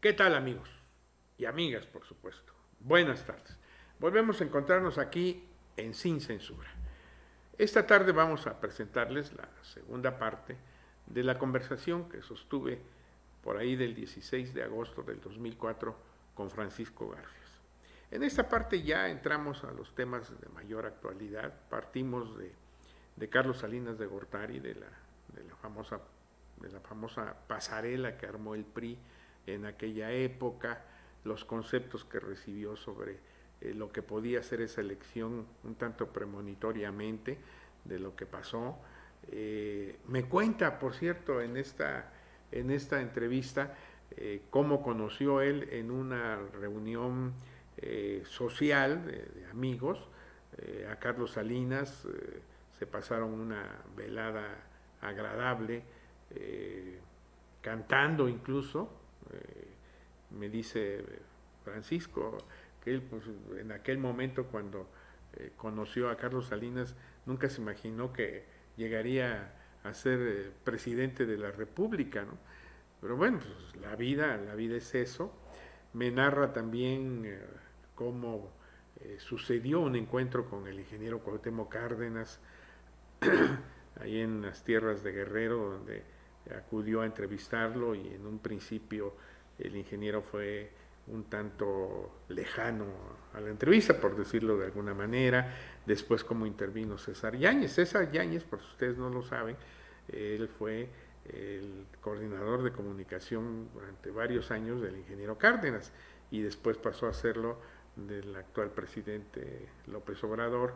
¿Qué tal, amigos? Y amigas, por supuesto. Buenas tardes. Volvemos a encontrarnos aquí en Sin Censura. Esta tarde vamos a presentarles la segunda parte de la conversación que sostuve por ahí del 16 de agosto del 2004 con Francisco Garfias. En esta parte ya entramos a los temas de mayor actualidad. Partimos de Carlos Salinas de Gortari, de la famosa pasarela que armó el PRI en aquella época, los conceptos que recibió sobre lo que podía ser esa elección un tanto premonitoriamente de lo que pasó. Me cuenta, por cierto, en esta entrevista cómo conoció él en una reunión social de amigos a Carlos Salinas. Se pasaron una velada agradable, cantando incluso. Me dice Francisco que él, pues, en aquel momento cuando conoció a Carlos Salinas, nunca se imaginó que llegaría a ser presidente de la República, ¿no? Pero bueno, pues la vida es eso. Me narra también cómo sucedió un encuentro con el ingeniero Cuauhtémoc Cárdenas ahí en las tierras de Guerrero, donde acudió a entrevistarlo, y en un principio el ingeniero fue un tanto lejano a la entrevista, por decirlo de alguna manera. Después cómo intervino César Yáñez. César Yáñez, por si ustedes no lo saben, él fue el coordinador de comunicación durante varios años del ingeniero Cárdenas, y después pasó a serlo del actual presidente López Obrador,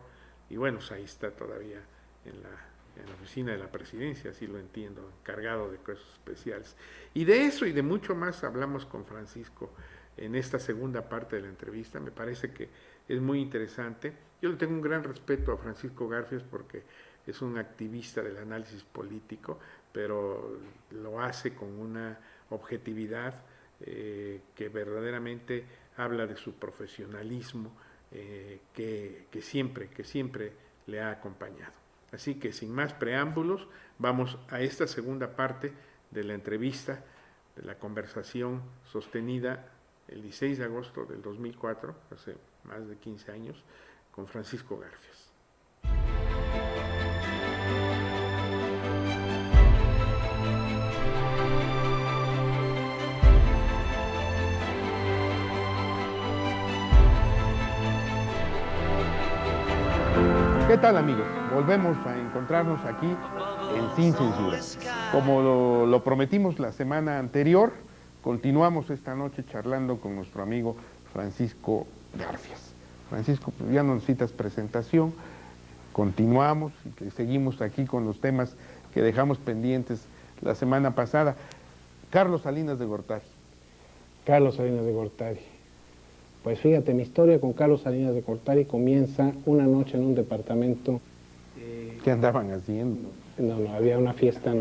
y bueno, pues ahí está todavía en la oficina de la presidencia, así lo entiendo, encargado de cosas especiales. Y de eso y de mucho más hablamos con Francisco en esta segunda parte de la entrevista. Me parece que es muy interesante. Yo le tengo un gran respeto a Francisco Garfias porque es un activista del análisis político, pero lo hace con una objetividad que verdaderamente habla de su profesionalismo, que siempre le ha acompañado. Así que sin más preámbulos, vamos a esta segunda parte de la entrevista, de la conversación sostenida el 16 de agosto del 2004, hace más de 15 años, con Francisco Garfias. ¿Qué tal, amigos? Volvemos a encontrarnos aquí en Sin Censura. Como lo prometimos la semana anterior, continuamos esta noche charlando con nuestro amigo Francisco Garfias. Francisco, pues ya no necesitas presentación, continuamos y seguimos aquí con los temas que dejamos pendientes la semana pasada. Carlos Salinas de Gortari. Carlos Salinas de Gortari. Pues fíjate, mi historia con Carlos Salinas de Gortari comienza una noche en un departamento. ¿Qué andaban haciendo? No, había una fiesta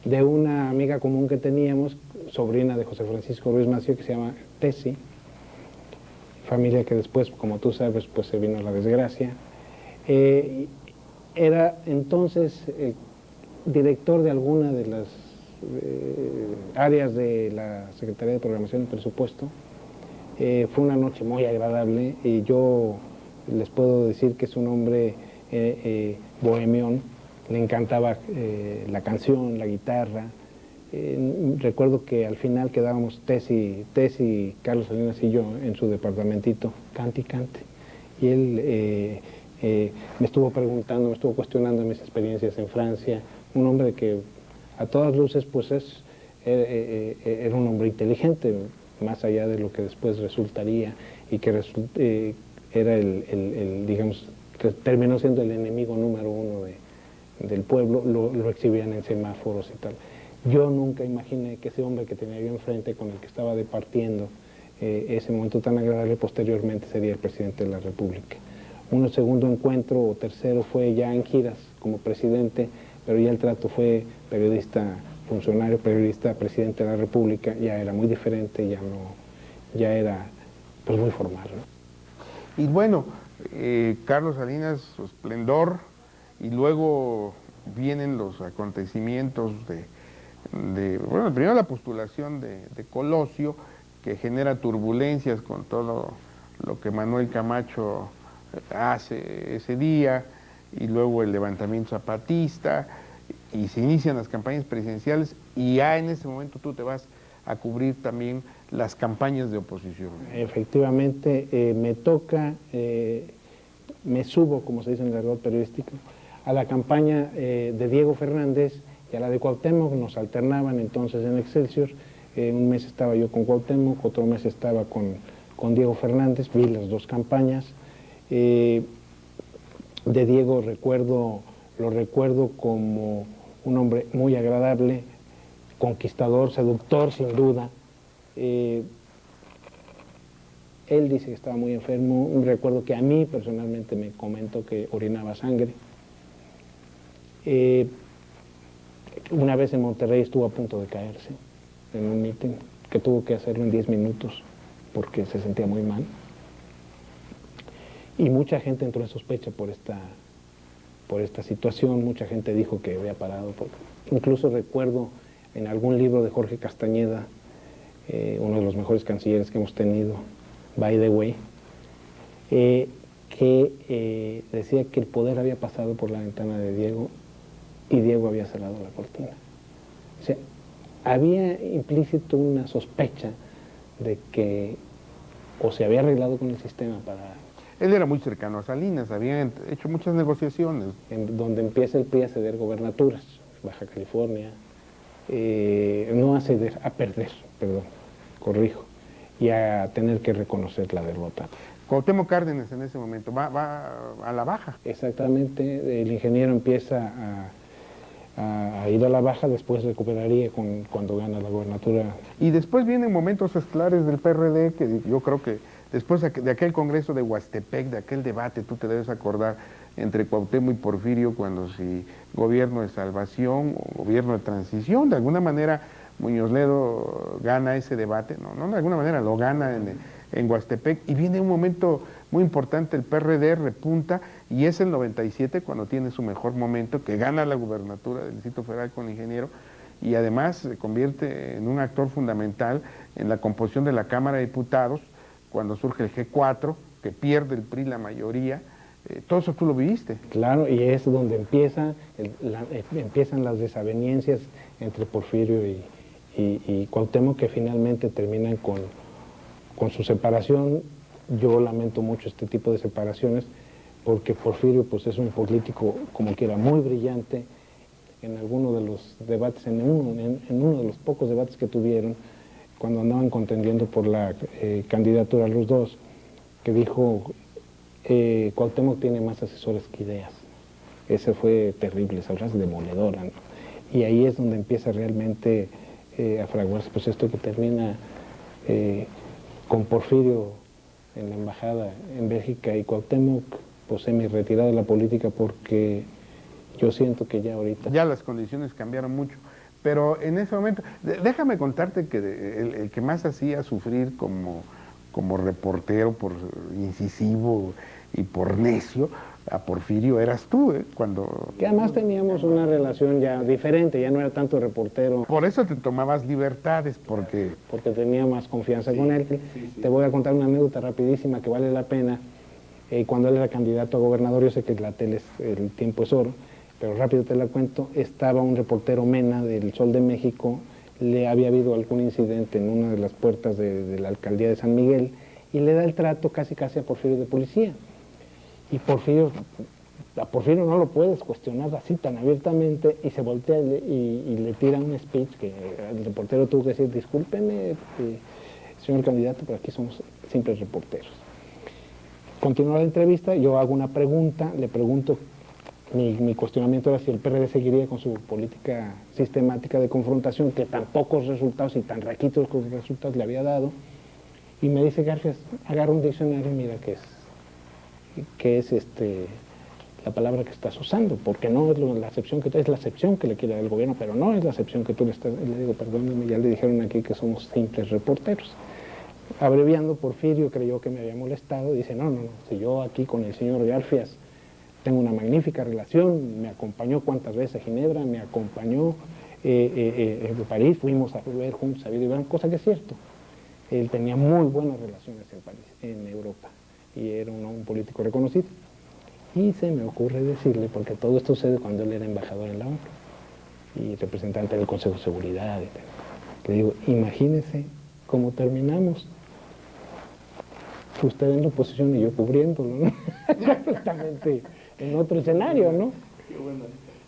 de una amiga común que teníamos, sobrina de José Francisco Ruiz Massieu, que se llama Tesi, familia que después, como tú sabes, pues se vino a la desgracia. Era entonces director de alguna de las áreas de la Secretaría de Programación y Presupuesto. Fue una noche muy agradable y yo les puedo decir que es un hombre bohemión, le encantaba la canción, la guitarra. Recuerdo que al final quedábamos Tesi, Carlos Salinas y yo en su departamentito, cante y cante. Y él me estuvo cuestionando mis experiencias en Francia. Un hombre que a todas luces pues era un hombre inteligente, más allá de lo que después resultaría, y que era digamos, que terminó siendo el enemigo número uno del pueblo. Lo exhibían en semáforos y tal. Yo nunca imaginé que ese hombre que tenía yo enfrente, con el que estaba departiendo ese momento tan agradable, posteriormente sería el presidente de la República. Un segundo encuentro o tercero fue ya en giras como presidente, pero ya el trato fue periodista, funcionario, periodista, presidente de la República. Ya era muy diferente, ya era pues muy formal, ¿no? Y bueno, Carlos Salinas, su esplendor, y luego vienen los acontecimientos bueno, primero la postulación de Colosio, que genera turbulencias con todo lo que Manuel Camacho hace ese día, y luego el levantamiento zapatista, y se inician las campañas presidenciales, y ya en ese momento tú te vas a cubrir también las campañas de oposición. Efectivamente, me toca, me subo, como se dice en el argot periodístico, a la campaña de Diego Fernández y a la de Cuauhtémoc. Nos alternaban entonces en Excelsior. Un mes estaba yo con Cuauhtémoc, otro mes estaba con Diego Fernández, vi las dos campañas. De Diego lo recuerdo como un hombre muy agradable, conquistador, seductor sin duda. Él dice que estaba muy enfermo. Recuerdo que a mí personalmente me comentó que orinaba sangre. Una vez en Monterrey estuvo a punto de caerse en un mitin, que tuvo que hacerlo en 10 minutos porque se sentía muy mal. Y mucha gente entró en sospecha por esta situación. Mucha gente dijo que había parado. Incluso recuerdo en algún libro de Jorge Castañeda, uno de los mejores cancilleres que hemos tenido, by the way, que decía que el poder había pasado por la ventana de Diego y Diego había cerrado la cortina. O sea, había implícito una sospecha de que o se había arreglado con el sistema para... Él era muy cercano a Salinas, habían hecho muchas negociaciones. En donde empieza el PRI a ceder gobernaturas, Baja California, no a ceder, a perder, perdón, corrijo, y a tener que reconocer la derrota. Cuauhtémoc Cárdenas en ese momento va a la baja. Exactamente, el ingeniero empieza a ir a la baja, después recuperaría cuando gana la gobernatura. Y después vienen momentos estelares del PRD, que yo creo que después de aquel congreso de Huastepec, de aquel debate, tú te debes acordar, entre Cuauhtémoc y Porfirio, cuando si gobierno de salvación o gobierno de transición, de alguna manera Muñoz Ledo gana ese debate, no de alguna manera lo gana en Huastepec, y viene un momento muy importante, el PRD repunta, y es el 97 cuando tiene su mejor momento, que gana la gubernatura del Distrito Federal con el ingeniero, y además se convierte en un actor fundamental en la composición de la Cámara de Diputados, cuando surge el G4, que pierde el PRI la mayoría. Todo eso tú lo viviste. Claro, y es donde empiezan las desavenencias entre Porfirio y Cuauhtémoc, que finalmente terminan con su separación. Yo lamento mucho este tipo de separaciones, porque Porfirio pues es un político, como quiera, muy brillante. En alguno de los debates, en uno de los pocos debates que tuvieron, cuando andaban contendiendo por la candidatura a los dos, que dijo, Cuauhtémoc tiene más asesores que ideas. Ese fue terrible, esa frase demoledora, ¿no? Y ahí es donde empieza realmente a fraguarse pues esto que termina con Porfirio en la embajada en Bélgica y Cuauhtémoc pues semi-retirado de la política, porque yo siento que ya ahorita... Ya las condiciones cambiaron mucho. Pero en ese momento, déjame contarte que el que más hacía sufrir como reportero, por incisivo y por necio, a Porfirio eras tú, cuando... Que además teníamos una relación ya diferente, ya no era tanto reportero. Por eso te tomabas libertades, porque tenía más confianza con él. Sí. Te voy a contar una anécdota rapidísima que vale la pena. Cuando él era candidato a gobernador, yo sé que la tele, el tiempo es oro, pero rápido te la cuento, estaba un reportero Mena del Sol de México, le había habido algún incidente en una de las puertas de la alcaldía de San Miguel, y le da el trato casi a Porfirio de policía. Y a Porfirio no lo puedes cuestionar así tan abiertamente, y se voltea y le tira un speech que el reportero tuvo que decir, discúlpeme, señor candidato, pero aquí somos simples reporteros. Continúa la entrevista, yo hago una pregunta, le pregunto. Mi cuestionamiento era si el PRD seguiría con su política sistemática de confrontación, que tan pocos resultados y tan raquitos resultados le había dado. Y me dice, Garfias, agarra un diccionario y mira qué es la palabra que estás usando, porque no es la acepción es la acepción que le quiere dar el gobierno, pero no es la acepción que tú le estás... Y le digo, perdóname, ya le dijeron aquí que somos simples reporteros. Abreviando, Porfirio creyó que me había molestado, dice, no, si yo aquí con el señor Garfias tengo una magnífica relación, me acompañó cuántas veces a Ginebra, me acompañó en París, fuimos a ver juntos a Willy Brandt, cosa que es cierto. Él tenía muy buenas relaciones en París, en Europa, y era un político reconocido. Y se me ocurre decirle, porque todo esto sucede cuando él era embajador en la ONU y representante del Consejo de Seguridad, etc. Le digo, imagínese cómo terminamos. Usted en la oposición y yo cubriéndolo, ¿no? Completamente en otro escenario, ¿no?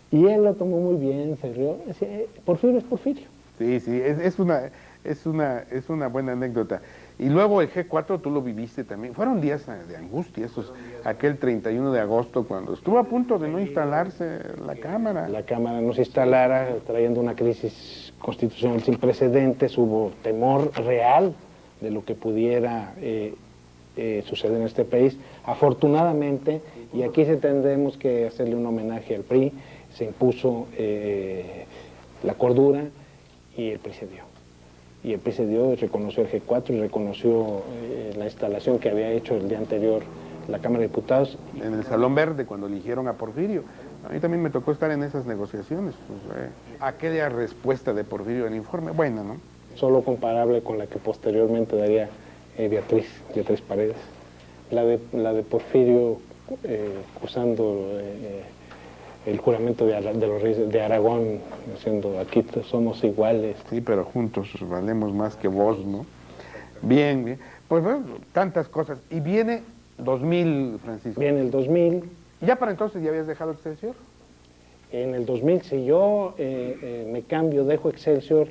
Y él lo tomó muy bien, se rió. Decía, Porfirio es Porfirio. Sí, sí, es una buena anécdota. Y luego el G4 tú lo viviste también. Fueron días de angustia, aquel 31 de agosto cuando estuvo a punto de no instalarse la Cámara. La Cámara no se instalara, trayendo una crisis constitucional sin precedentes, hubo temor real de lo que pudiera suceder en este país. Afortunadamente, y aquí sí tendremos que hacerle un homenaje al PRI, se impuso la cordura y el PRI se dio. Y el PRI se dio, reconoció el G4 y reconoció la instalación que había hecho el día anterior la Cámara de Diputados. En el Salón Verde, cuando eligieron a Porfirio. A mí también me tocó estar en esas negociaciones. Pues, aquella respuesta de Porfirio en el informe, buena, ¿no? Solo comparable con la que posteriormente daría Beatriz Paredes. La de Porfirio cursando el juramento de los reyes de Aragón, diciendo aquí somos iguales. Sí, pero juntos valemos más que vos, ¿no? Bien, bien. Pues bueno, tantas cosas. Y viene 2000, Francisco. Viene el 2000. ¿Ya para entonces ya habías dejado Excelsior? En el 2000, si yo me cambio, dejo Excelsior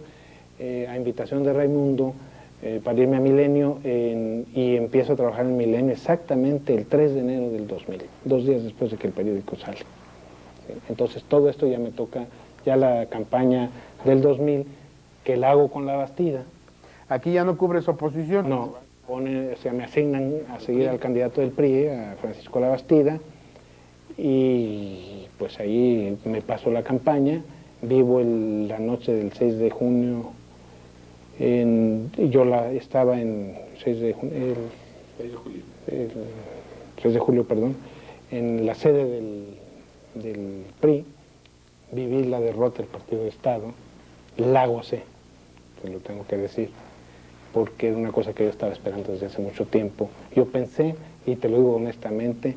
a invitación de Raimundo para irme a Milenio y empiezo a trabajar en Milenio exactamente el 3 de enero del 2000, 2 días después de que el periódico sale. Entonces todo esto ya me toca, ya la campaña del 2000, que la hago con La Bastida. Aquí ya no cubres oposición. No, me asignan a seguir al candidato del PRI, a Francisco La Bastida, y pues ahí me paso la campaña, vivo la noche del 6 de junio, estaba en 6 de julio, perdón, en la sede del PRI, viví la derrota del Partido de Estado, la gocé, te lo tengo que decir, porque era una cosa que yo estaba esperando desde hace mucho tiempo. Yo pensé, y te lo digo honestamente,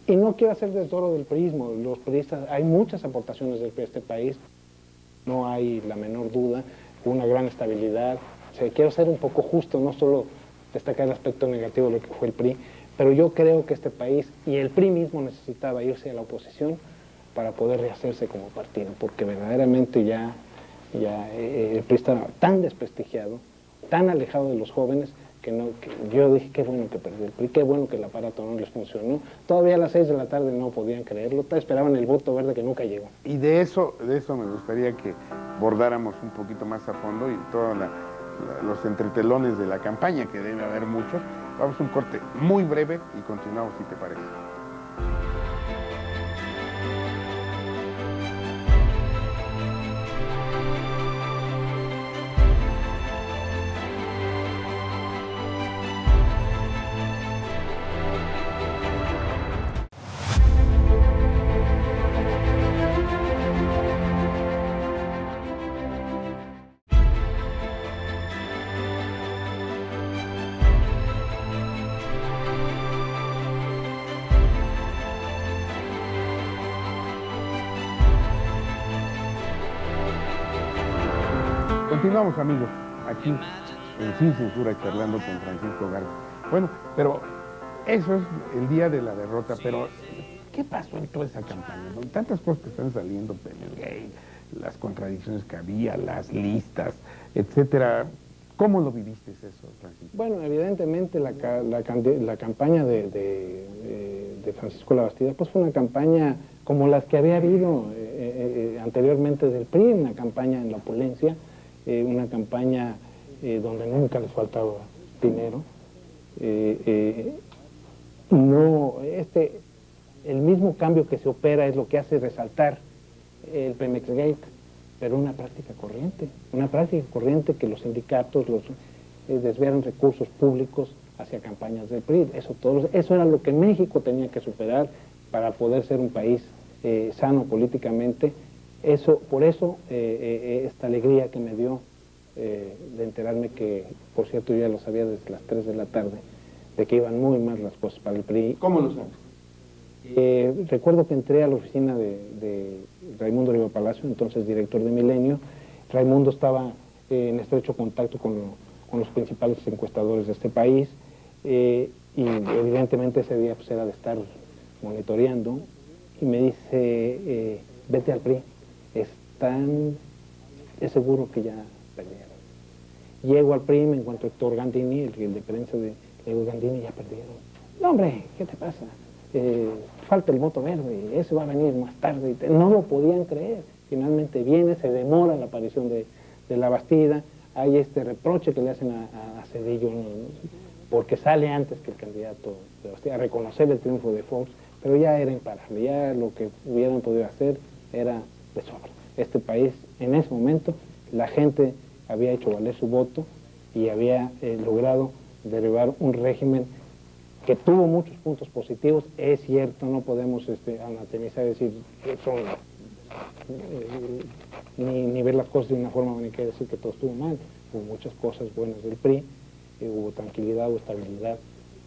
y no quiero hacer desdoro del priismo, los priistas, hay muchas aportaciones del PRI a este país, no hay la menor duda, una gran estabilidad. O sea, quiero ser un poco justo, no solo destacar el aspecto negativo de lo que fue el PRI, pero yo creo que este país y el PRI mismo necesitaba irse a la oposición para poder rehacerse como partido, porque verdaderamente ya el PRI estaba tan desprestigiado, tan alejado de los jóvenes, que yo dije, qué bueno que perdió el PRI, qué bueno que el aparato no les funcionó. Todavía a las 6 de la tarde no podían creerlo, esperaban el voto verde que nunca llegó. Y de eso me gustaría que bordáramos un poquito más a fondo y todos los entretelones de la campaña, que debe haber muchos. Vamos a un corte muy breve y continuamos, si te parece. Continuamos, amigos, aquí en Sin Censura, charlando con Francisco Garza. Bueno, pero eso es el día de la derrota, pero ¿qué pasó en toda esa campaña? ¿No? Tantas cosas que están saliendo, premios gay, las contradicciones que había, las listas, etcétera. ¿Cómo lo viviste eso, Francisco? Bueno, evidentemente la campaña de Francisco La Bastida pues fue una campaña como las que había habido anteriormente del PRI, una campaña en la opulencia, una campaña donde nunca les faltaba dinero. El mismo cambio que se opera es lo que hace resaltar el Pemex Gate, pero una práctica corriente que los sindicatos desviaron recursos públicos hacia campañas del PRI. Eso era lo que México tenía que superar para poder ser un país sano políticamente Por eso, esta alegría que me dio de enterarme que, por cierto, yo ya lo sabía desde las 3 de la tarde, de que iban muy mal las cosas para el PRI. ¿Cómo lo sabes? Recuerdo que entré a la oficina de Raimundo Riva Palacio, entonces director de Milenio. Raimundo estaba en estrecho contacto con los principales encuestadores de este país, y evidentemente ese día pues, era de estar monitoreando, y me dice, vete al PRI, es seguro que ya perdieron. Llego al PRI, me encuentro a Héctor Gandini, el de prensa le digo, Gandini, ya perdieron. No, hombre, ¿qué te pasa? Falta el voto verde, ese va a venir más tarde. No lo podían creer. Finalmente viene, se demora la aparición de la Bastida, hay este reproche que le hacen a Zedillo, ¿no? Porque sale antes que el candidato de Bastida, a reconocer el triunfo de Fox, pero ya era imparable, ya lo que hubieran podido hacer era de sobra. Este país, en ese momento, la gente había hecho valer su voto y había logrado derribar un régimen que tuvo muchos puntos positivos. Es cierto, no podemos anatemizar, decir que son, ni ver las cosas de una forma bonita y decir que todo estuvo mal. Hubo muchas cosas buenas del PRI, hubo tranquilidad, hubo estabilidad,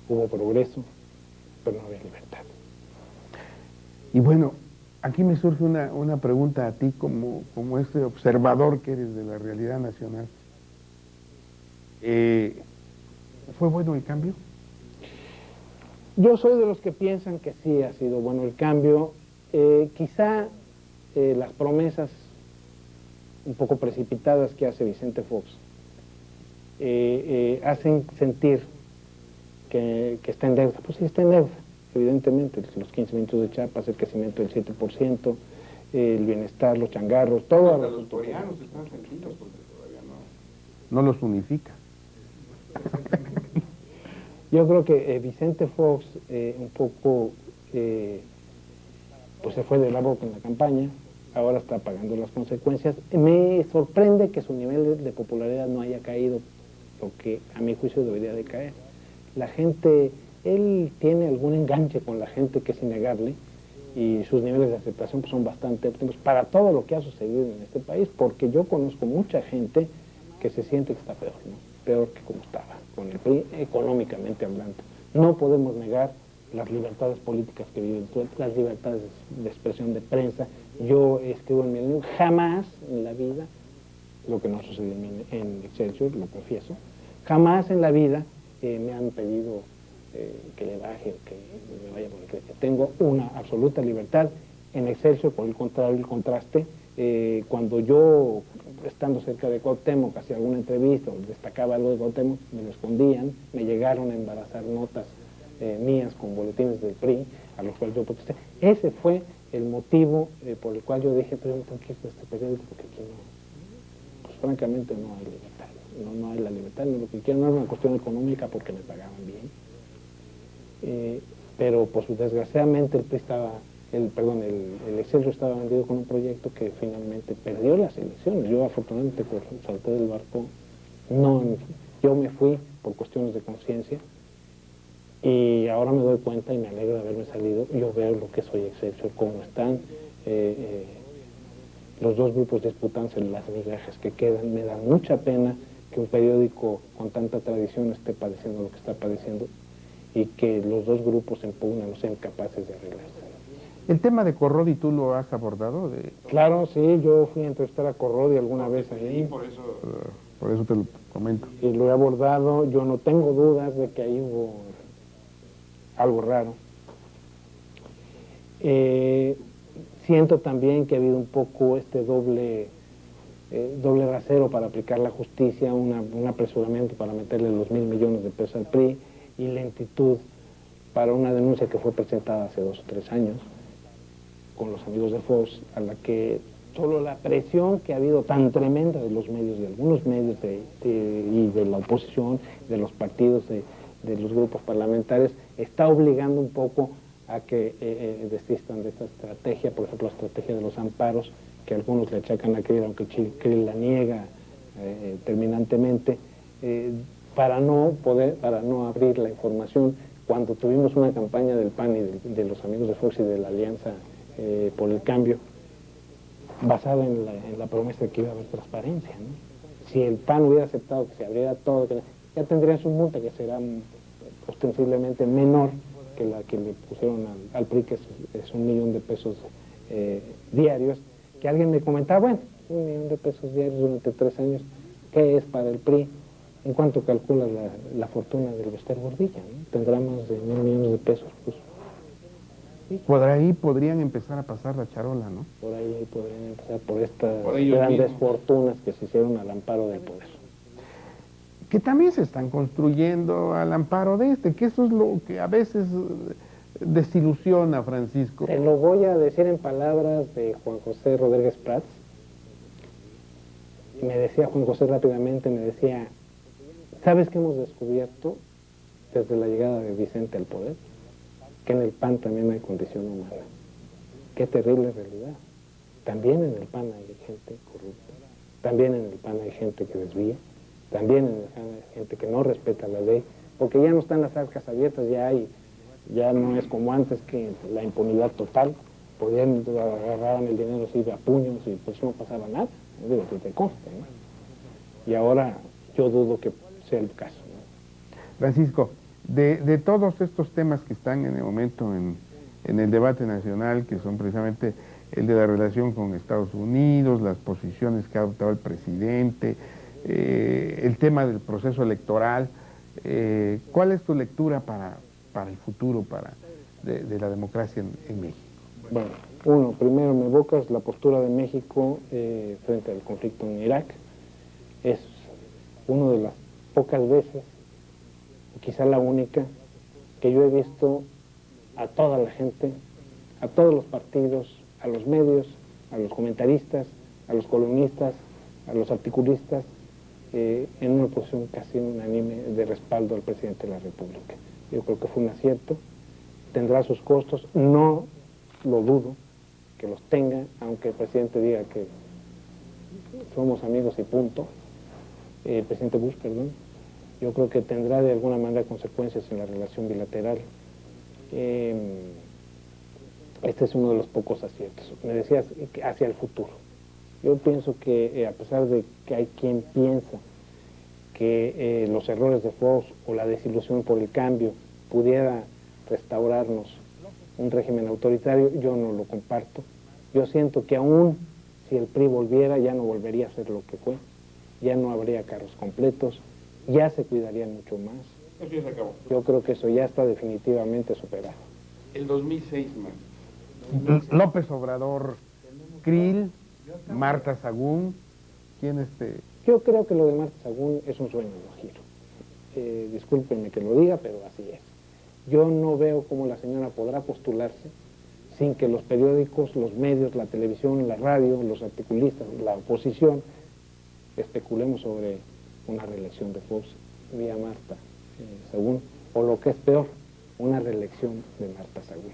hubo progreso, pero no había libertad. Y bueno, aquí me surge una pregunta a ti como este observador que eres de la realidad nacional. ¿Fue bueno el cambio? Yo soy de los que piensan que sí ha sido bueno el cambio. Quizá las promesas un poco precipitadas que hace Vicente Fox hacen sentir que está en deuda. Pues sí, está en deuda, evidentemente. Los 15 minutos de Chiapas, el crecimiento del 7%, el bienestar, los changarros, todo. Hasta los coreanos están sentidos porque todavía no los unifica. Yo creo que Vicente Fox un poco pues se fue de la boca en la campaña, ahora está pagando las consecuencias. Me sorprende que su nivel de popularidad no haya caído, lo que a mi juicio debería de caer. La gente, él tiene algún enganche con la gente que es innegable, y sus niveles de aceptación pues, son bastante óptimos para todo lo que ha sucedido en este país, porque yo conozco mucha gente que se siente que está peor, ¿no? Peor que como estaba, con el PRI, económicamente hablando. No podemos negar las libertades políticas que viven, las libertades de expresión de prensa. Yo escribo en Milenio, jamás en la vida, lo que no sucedió en Excelsior, lo confieso, jamás en la vida me han pedido que le baje o que me vaya por el crédito. Tengo una absoluta libertad. En Excelsior, por el contrario, el contraste, cuando yo, estando cerca de Cuauhtémoc, hacía alguna entrevista o destacaba algo de Cuauhtémoc, me lo escondían, me llegaron a embarazar notas mías con boletines del PRI, a los cuales yo protesté. Ese fue el motivo por el cual yo dije, pero yo tengo que ir a este periódico porque aquí no, pues francamente no hay libertad, no hay la libertad, no lo que quiero, no es una cuestión económica porque me pagaban bien, pero pues desgraciadamente el PRI estaba, el Excelsior estaba vendido con un proyecto que finalmente perdió las elecciones. Yo afortunadamente pues, salté del barco, yo me fui por cuestiones de conciencia, y ahora me doy cuenta y me alegra de haberme salido. Yo veo lo que soy Excelsior, cómo están los dos grupos disputándose las migajas que quedan. Me da mucha pena que un periódico con tanta tradición esté padeciendo lo que está padeciendo y que los dos grupos en pugna no sean capaces de arreglarse. ¿El tema de Corrodi tú lo has abordado? Claro, sí, yo fui a entrevistar a Corrodi alguna vez ahí. Sí, por eso te lo comento. Y lo he abordado, yo no tengo dudas de que ahí hubo algo raro. Siento también que ha habido un poco este doble rasero para aplicar la justicia, un apresuramiento para meterle los 1.000 millones de pesos al PRI y lentitud para una denuncia que fue presentada hace 2 o 3 años con los amigos de Fox, a la que solo la presión que ha habido tan tremenda de los medios, de algunos medios y de la oposición, de los partidos, de los grupos parlamentarios, está obligando un poco a que desistan de esta estrategia, por ejemplo la estrategia de los amparos, que algunos le achacan a Krill, aunque Krill la niega terminantemente, para no abrir la información. Cuando tuvimos una campaña del PAN y de los amigos de Fox y de la Alianza por el Cambio, basado en la promesa de que iba a haber transparencia, ¿no? Si el PAN hubiera aceptado que se abriera todo, ya tendrían su multa, que será ostensiblemente menor que la que le pusieron al PRI, que es 1.000.000 de pesos diarios, que alguien me comentaba, bueno, 1.000.000 de pesos diarios durante 3 años, ¿qué es para el PRI? ¿En cuánto calcula la fortuna del Bester Gordillo? ¿No? Tendrá más de 1.000.000.000 de pesos, pues. Sí. Por ahí podrían empezar a pasar la charola, ¿no? Por ahí podrían empezar por estas grandes fortunas que se hicieron al amparo del poder. Que también se están construyendo al amparo de que eso es lo que a veces desilusiona, Francisco. Te lo voy a decir en palabras de Juan José Rodríguez Prats. Me decía Juan José rápidamente, me decía, ¿sabes qué hemos descubierto desde la llegada de Vicente al poder? Que en el PAN también hay condición humana. Qué terrible realidad. También en el PAN hay gente corrupta, también en el PAN hay gente que desvía, también en el PAN hay gente que no respeta la ley, porque ya no están las arcas abiertas, ya no es como antes, que la impunidad total, podían agarrar el dinero así de a puños y pues no pasaba nada, digo, que te conste, ¿no? Y ahora yo dudo que sea el caso, ¿no? Francisco, de todos estos temas que están en el momento en el debate nacional, que son precisamente el de la relación con Estados Unidos, las posiciones que ha adoptado el presidente, el tema del proceso electoral, ¿cuál es tu lectura para el futuro de la democracia en México? Bueno, uno, primero me evocas la postura de México frente al conflicto en Irak. Es una de las pocas veces, quizá la única, que yo he visto a toda la gente, a todos los partidos, a los medios, a los comentaristas, a los columnistas, a los articulistas, en una posición casi unánime de respaldo al presidente de la República. Yo creo que fue un acierto, tendrá sus costos, no lo dudo que los tenga, aunque el presidente diga que somos amigos y punto, el presidente Bush, perdón. Yo creo que tendrá de alguna manera consecuencias en la relación bilateral. Este es uno de los pocos aciertos. Me decías hacia el futuro. Yo pienso que a pesar de que hay quien piensa que los errores de Fox o la desilusión por el cambio pudiera restaurarnos un régimen autoritario, yo no lo comparto. Yo siento que aún si el PRI volviera, ya no volvería a ser lo que fue, ya no habría carros completos, ya se cuidarían mucho más. Eso ya se acabó. Yo creo que eso ya está definitivamente superado. El 2006 más. López Obrador, Krill, Marta Sagún, ¿quién Yo creo que lo de Marta Sagún es un sueño guajiro. Discúlpenme que lo diga, pero así es. Yo no veo cómo la señora podrá postularse sin que los periódicos, los medios, la televisión, la radio, los articulistas, la oposición, especulemos sobre una reelección de Fox vía Marta Sagún, o lo que es peor, una reelección de Marta Sagún.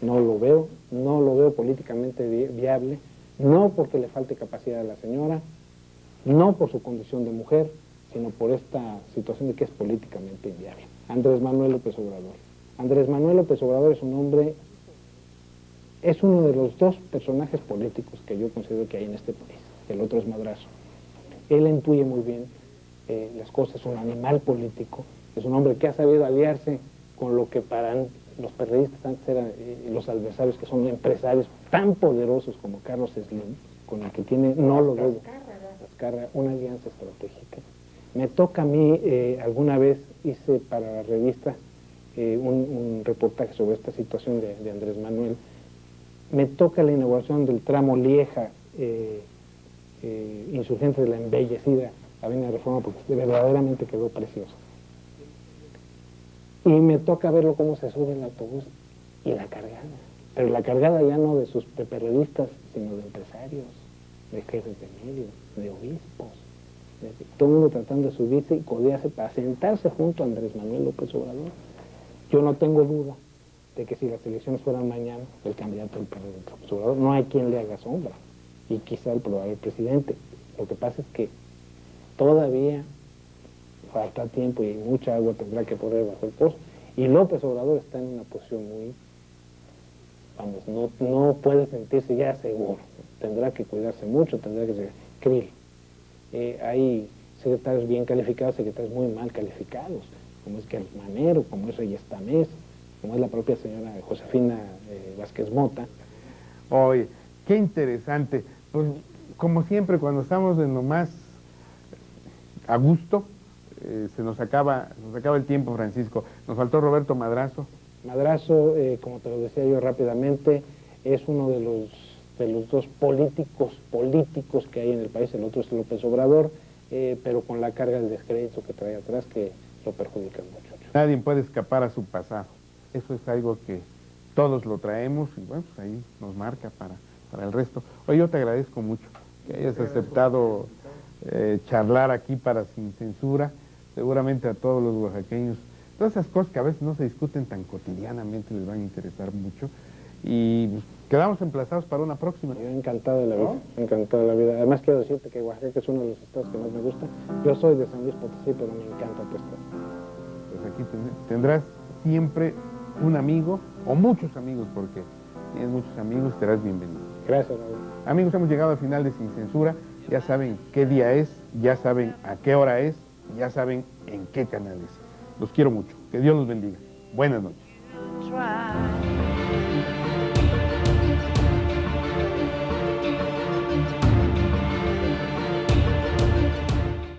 No lo veo políticamente viable, no porque le falte capacidad a la señora, no por su condición de mujer, sino por esta situación de que es políticamente inviable. Andrés Manuel López Obrador. Andrés Manuel López Obrador es un hombre, es uno de los dos personajes políticos que yo considero que hay en este país. El otro es Madrazo. Él intuye muy bien las cosas, es un animal político, es un hombre que ha sabido aliarse con lo que para los perredistas antes eran los adversarios, que son empresarios tan poderosos como Carlos Slim, con el que tiene, no lo dudo, una alianza estratégica. Me toca a mí, alguna vez hice para la revista un reportaje sobre esta situación de Andrés Manuel. Me toca la inauguración del tramo Lieja, Insurgentes de la embellecida Avenida Reforma, porque verdaderamente quedó preciosa. Y me toca verlo cómo se sube el autobús y la cargada. Pero la cargada ya no de sus periodistas, sino de empresarios, de jefes de medios, de obispos. Todo el mundo tratando de subirse y codearse para sentarse junto a Andrés Manuel López Obrador. Yo no tengo duda de que si las elecciones fueran mañana, el candidato del PRD López Obrador, no hay quien le haga sombra, y quizá el probable presidente. Lo que pasa es que todavía falta tiempo y mucha agua tendrá que correr bajo el pozo, y López Obrador está en una posición vamos, no puede sentirse ya seguro, tendrá que cuidarse mucho, tendrá que ser Krill. Hay secretarios bien calificados, secretarios muy mal calificados, como es Carlos Manero, como es Reyes Tamés, como es la propia señora Josefina Vázquez Mota. Oye, qué interesante. Pues, como siempre, cuando estamos en lo más a gusto, se nos acaba el tiempo, Francisco. Nos faltó Roberto Madrazo. Madrazo, como te lo decía yo rápidamente, es uno de los dos políticos que hay en el país. El otro es López Obrador, pero con la carga del descrédito que trae atrás que lo perjudica mucho. Nadie puede escapar a su pasado. Eso es algo que todos lo traemos y bueno, pues ahí nos marca para el resto. Oye, yo te agradezco mucho que hayas aceptado charlar aquí para Sin Censura. Seguramente a todos los oaxaqueños, todas esas cosas que a veces no se discuten tan cotidianamente les van a interesar mucho. Y pues, quedamos emplazados para una próxima. Yo encantado de la vida, encantado de la vida. Además quiero decirte que Oaxaca es uno de los estados que más me gusta. Yo soy de San Luis Potosí, pero me encanta tu estado. Pues aquí tendrás siempre un amigo, o muchos amigos, porque tienes muchos amigos, serás bienvenido. Gracias, Raúl. Amigos, hemos llegado al final de Sin Censura. Ya saben qué día es, ya saben a qué hora es, ya saben en qué canal es. Los quiero mucho. Que Dios los bendiga. Buenas noches.